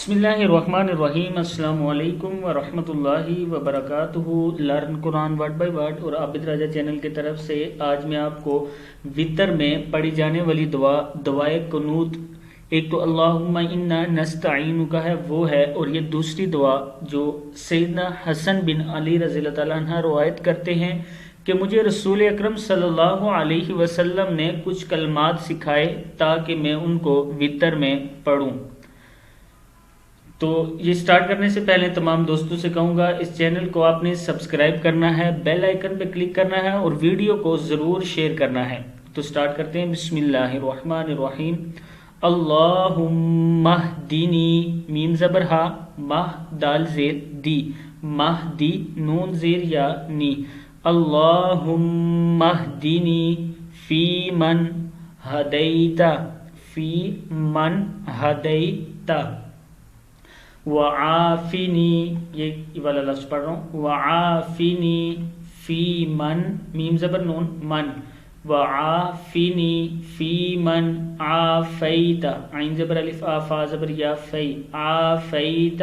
بسم اللہ الرحمن الرحیم۔ السلام علیکم ورحمۃ اللہ وبرکاتہ۔ Learn Quran word by word اور عابد راجہ چینل کی طرف سے آج میں آپ کو وتر میں پڑھی جانے والی دعائے قنوت، ایک تو اللہم انا نستعینک ہے وہ ہے، اور یہ دوسری دعا جو سیدنا حسن بن علی رضی اللہ تعالیٰ عنہ روایت کرتے ہیں کہ مجھے رسول اکرم صلی اللہ علیہ وسلم نے کچھ کلمات سکھائے تاکہ میں ان کو وتر میں پڑھوں۔ تو یہ سٹارٹ کرنے سے پہلے تمام دوستوں سے کہوں گا اس چینل کو آپ نے سبسکرائب کرنا ہے، بیل آئیکن پہ کلک کرنا ہے اور ویڈیو کو ضرور شیئر کرنا ہے۔ تو سٹارٹ کرتے ہیں۔ بسم اللہ الرحمن الرحیم۔ اللہم اہدنی، میم زبر ہا، مہ دال زیر دی، مہدی نون زیر یا نی۔ اللہم اہدنی فی من ہدیت، فی من ہدیت، وعافنی، یہ والا لفظ پڑھ رہا ہوں، وعافنی فی من، میم زبر نون من، وعافنی فی من عافیت، عین زبر الف آ فا زبر یا فی، عافیت،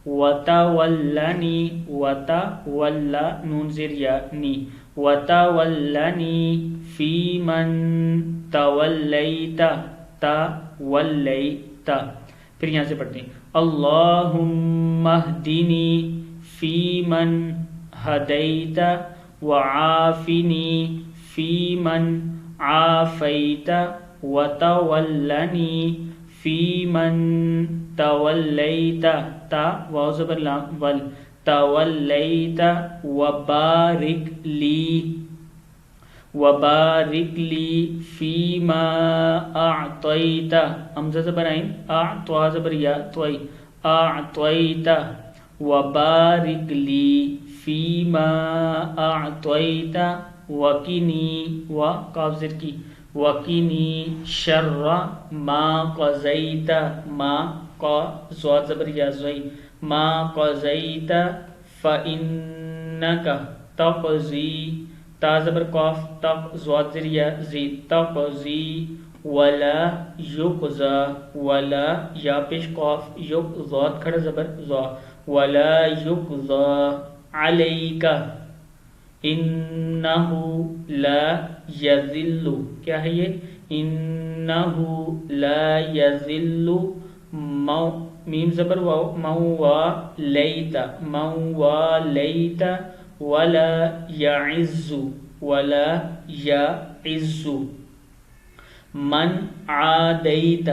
وتولنی، وتولا نون زیر یا نی، وتولنی فی من تولیت، تولیت۔ پھر یہاں سے پڑھتے ہیں اللہم اہدنی فی من ہدیت، وعافنی فی من عافیت، وتولنی فی من تولیت، تا واو زبر لام ول، تولیت، وبارک لی، وبارک لی فیما اعطیت، حمزہ زبر عین، اعطا زبر یا طوی، اعطیت، وبارک لی فیما اعطیت، وقنی، و قاف زر کی، وقنی شر ما قضیت، ما قا زواد زبر یا زوی، ما قضیت فإنک تقضی، تا زبر قاف، تق زواد زر یا زی، تقضی ولا یقضا، ولا یا پیش قاف، یق زواد کھڑا زبر زا، ولا یقضا علیک انہ لا یذل، کیا ہے یہ؟ انہ لا یذل میم زبر واو، مووالیت، مووالیت، ولا یعز، ولا یعز من عادیت،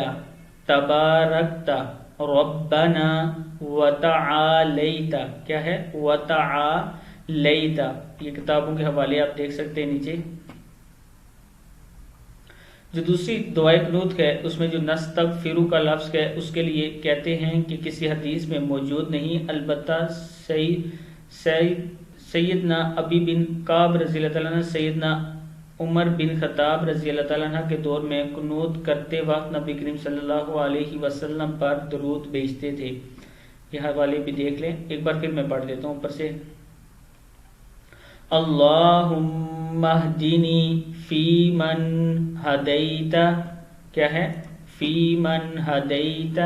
تبارکت ربنا وتعالیت، کیا ہے؟ وتعالیت۔ یہ کتابوں کے حوالے آپ دیکھ سکتے ہیں نیچے۔ جو دوسری دعائے قنوت ہے اس میں جو نستغفرو کا لفظ ہے اس کے لیے کہتے ہیں کہ کسی حدیث میں موجود نہیں، البتہ سیدنا ابی بن کعب رضی اللہ تعالیٰ عنہ سیدنا عمر بن خطاب رضی اللہ تعالیٰ عنہ کے دور میں قنوت کرتے وقت نبی کریم صلی اللہ علیہ وسلم پر درود بھیجتے تھے۔ یہ حوالے بھی دیکھ لیں، ایک بار پھر میں پڑھ دیتا ہوں اوپر سے۔ اللہم اہدنی فی من ہدیت، کیا ہے؟ فی من ہدیت،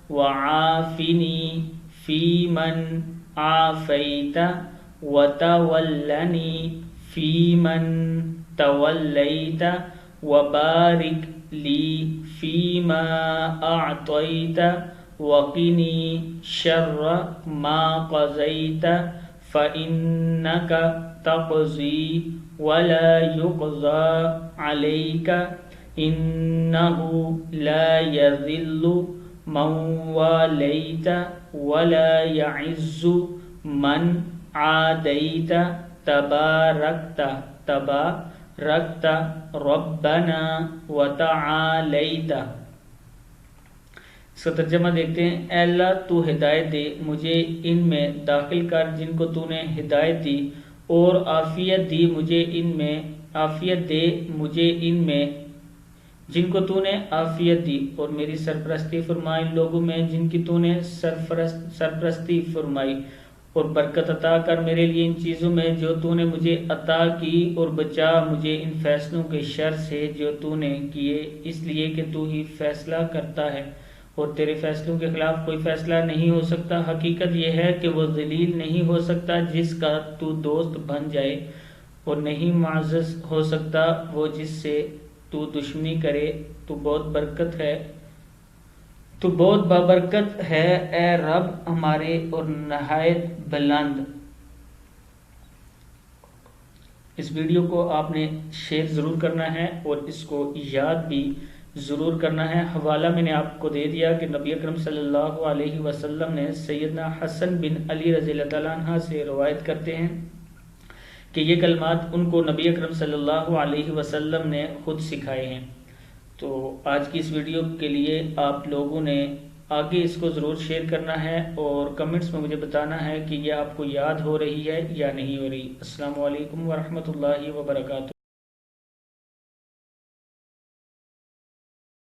وعافنی فی من عافیت، وتولنی فی من تولیت، وبارک لی فیما اعطیت، وقنی شر ما قضیت، فإنک تقضی ولا یقضی علیک انہ لا یذل من والیت، ولا یعز من عادیت، تبارکت، تبارکت ربنا وتعالیت۔ اس کا ترجمہ دیکھتے ہیں۔ اے اللہ تو ہدایت دے مجھے ان میں داخل کر جن کو تو نے ہدایت دی، اور عافیت دی مجھے ان میں، عافیت دے مجھے ان میں جن کو تو نے عافیت دی، اور میری سرپرستی فرمائی لوگوں میں جن کی تو نے سرپرستی فرمائی، اور برکت عطا کر میرے لیے ان چیزوں میں جو تو نے مجھے عطا کی، اور بچا مجھے ان فیصلوں کے شر سے جو تو نے کیے، اس لیے کہ تو ہی فیصلہ کرتا ہے، اور تیرے فیصلوں کے خلاف کوئی فیصلہ نہیں ہو سکتا۔ حقیقت یہ ہے کہ وہ ذلیل نہیں ہو سکتا جس کا تو دوست بن جائے، اور نہیں معزز ہو سکتا وہ جس سے تو دشمنی کرے۔ تو بہت بابرکت ہے اے رب ہمارے، اور نہایت بلند۔ اس ویڈیو کو آپ نے شیئر ضرور کرنا ہے اور اس کو یاد بھی ضرور کرنا ہے۔ حوالہ میں نے آپ کو دے دیا کہ نبی اکرم صلی اللہ علیہ وسلم نے سیدنا حسن بن علی رضی اللہ تعالیٰ عنہ سے روایت کرتے ہیں کہ یہ کلمات ان کو نبی اکرم صلی اللہ علیہ وسلم نے خود سکھائے ہیں۔ تو آج کی اس ویڈیو کے لیے آپ لوگوں نے آگے اس کو ضرور شیئر کرنا ہے اور کمنٹس میں مجھے بتانا ہے کہ یہ آپ کو یاد ہو رہی ہے یا نہیں ہو رہی۔ السلام علیکم ورحمۃ اللہ وبرکاتہ۔